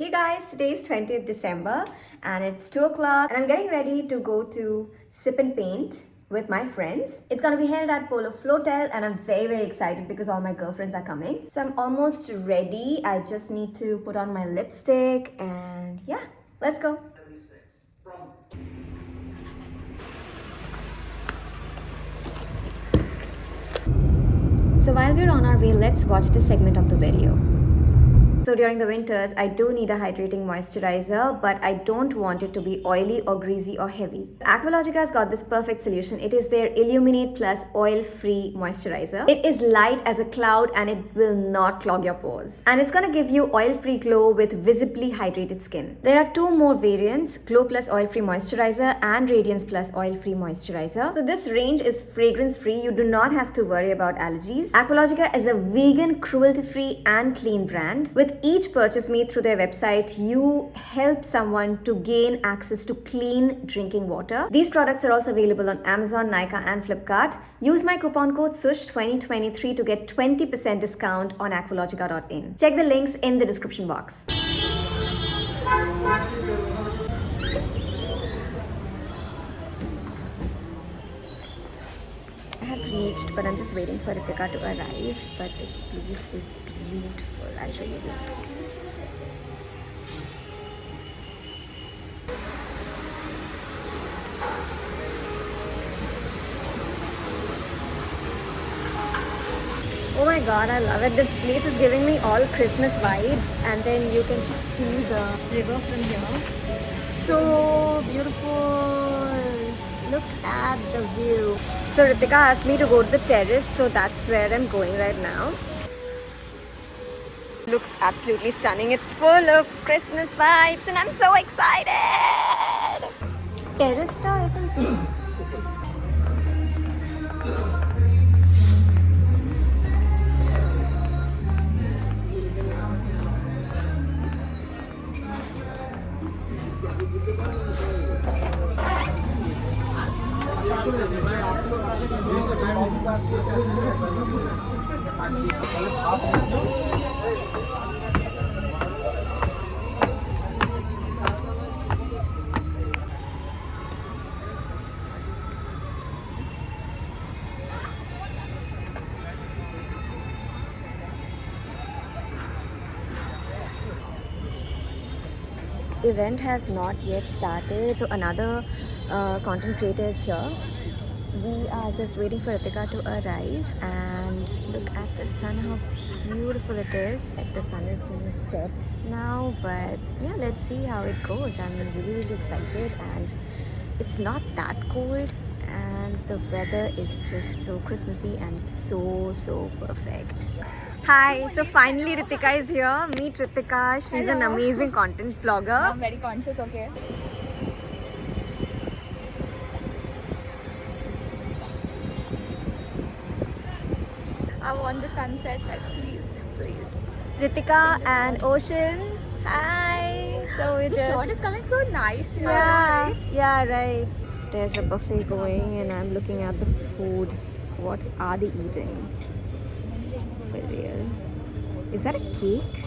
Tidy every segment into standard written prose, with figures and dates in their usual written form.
Hey guys, today is 20th December and it's 2 o'clock and I'm getting ready to go to Sip and Paint with my friends. It's gonna be held at Polo Flotel and I'm very excited because all my girlfriends are coming. So I'm almost ready. I just need to put on my lipstick and yeah, let's go. So while we're on our way, let's watch this segment of the video. So during the winters, I do need a hydrating moisturizer, but I don't want it to be oily or greasy or heavy. Aqualogica's got this perfect solution. It is their Illuminate Plus oil-free moisturizer. It is light as a cloud and it will not clog your pores. And it's gonna give you oil-free glow with visibly hydrated skin. There are two more variants, Glow Plus Oil-Free Moisturizer and Radiance Plus Oil-Free Moisturizer. So this range is fragrance-free. You do not have to worry about allergies. Aqualogica is a vegan, cruelty-free and clean brand. With each purchase made through their website, you help someone to gain access to clean drinking water. These products are also available on Amazon, Nykaa and Flipkart. Use my coupon code SUSH2023 to get 20% discount on aqualogica.in. Check the links in the description box. I have reached, but I'm just waiting for Ritika to arrive. But this place is beautiful. I'll show you it. Oh my god, I love it. This place is giving me all Christmas vibes, and then you can just see the river from here. So beautiful. Look at the view. So Ritika asked me to go to the terrace, so that's where I'm going right now. Looks absolutely stunning. It's full of Christmas vibes and I'm so excited. Terrace star, I think. Event has not yet started, so another content creator is here. We are just waiting for Ritika to arrive and look at the sun, how beautiful it is. The sun is going to set now, but yeah, let's see how it goes. I'm really excited and it's not that cold and the weather is just so Christmassy and so perfect. Hi, so finally Ritika is here. Meet Ritika. She's an amazing content vlogger. I'm very conscious, okay? I want the sunset, like please. Ritika and Ocean. Hi. So we The just shot is coming so nice here. Yeah, right. There's a buffet going and I'm looking at the food. What are they eating? For real. Is that a cake?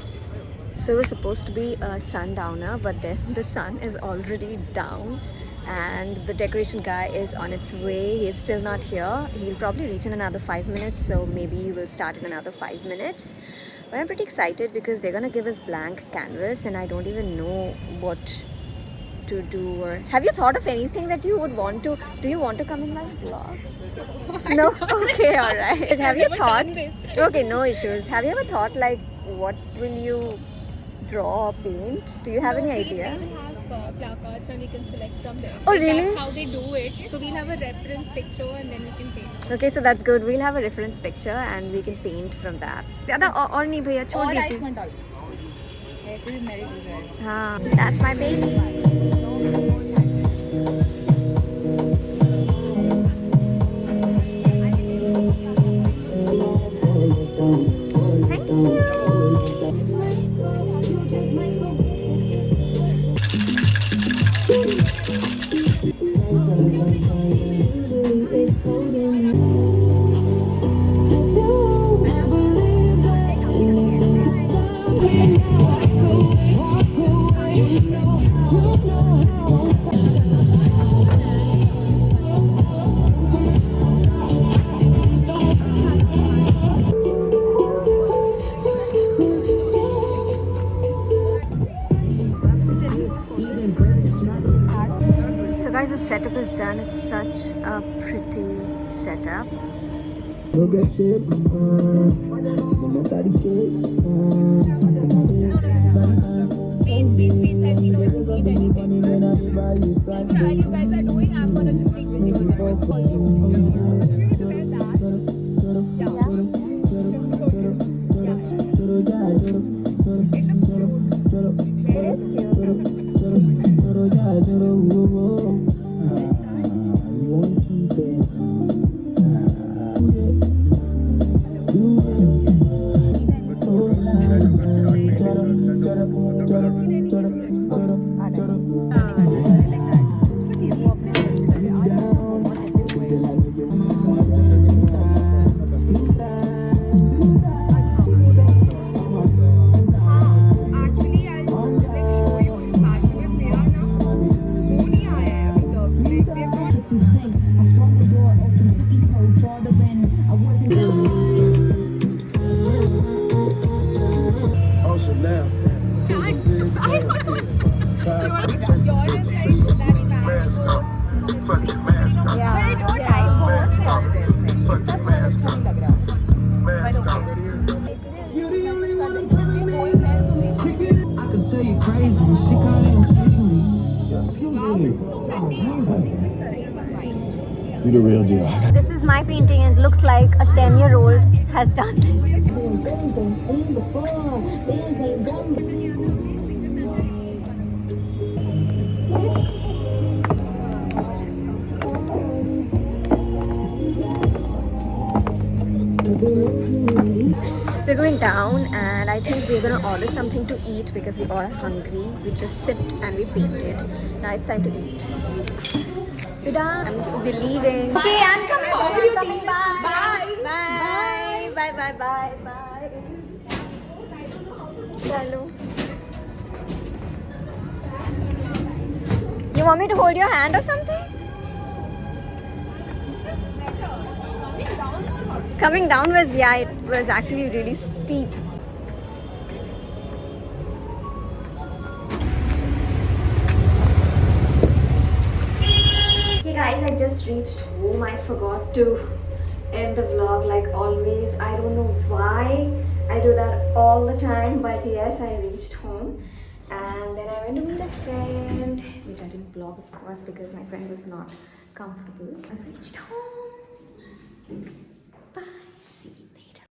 So it was supposed to be a sundowner, but then the sun is already down and the decoration guy is on its way. He's still not here. He'll probably reach in another 5 minutes, so maybe we'll start in another 5 minutes. But I'm pretty excited because they're gonna give us blank canvas and I don't even know what to do. Or have you thought of anything that you would want to? Do you want to come in my vlog? No? Okay, alright. Have you thought? Okay, no issues. Have you ever thought like what will you draw or paint? Do you have any idea? We have placards and we can select from there. Oh, really? That's how they do it. So we'll have a reference picture and then we can paint. Okay, so that's good. We'll have a reference picture and we can paint from that. और नहीं भैया छोड़ और दीजिए. ice मत डालो. ऐसे भी मेरी हो जाएगा. हाँ, that's my baby. Thank you. guys, the setup is done. It's such a pretty setup. You guys are doing, I'm gonna just take It is cute. Actually, I'll like show you in fact because they are now वो नहीं आया है अभी तक they have not Oh, Chanel. yours is like that mangoes Yeah. but I don't like both You the only one I'm suggestion going there to make I can tell you crazy, but she kinda intriguing me. You the real deal. This is my painting and it looks like a 10-year-old has done it. We're going down and I think we're gonna order something to eat because we all are hungry. We just sipped and we painted. Now it's time to eat. We're done. We're leaving. Okay, I'm coming. I'm coming. Bye. Bye. Bye. Bye. Bye. Bye. Hello. You want me to hold your hand or something? Coming down was, yeah, it was actually really steep. Hey guys, I just reached home. I forgot to end the vlog like always. I don't know why I do that all the time, but yes, I reached home. And then I went to meet a friend, which I didn't vlog of course because my friend was not comfortable. I reached home.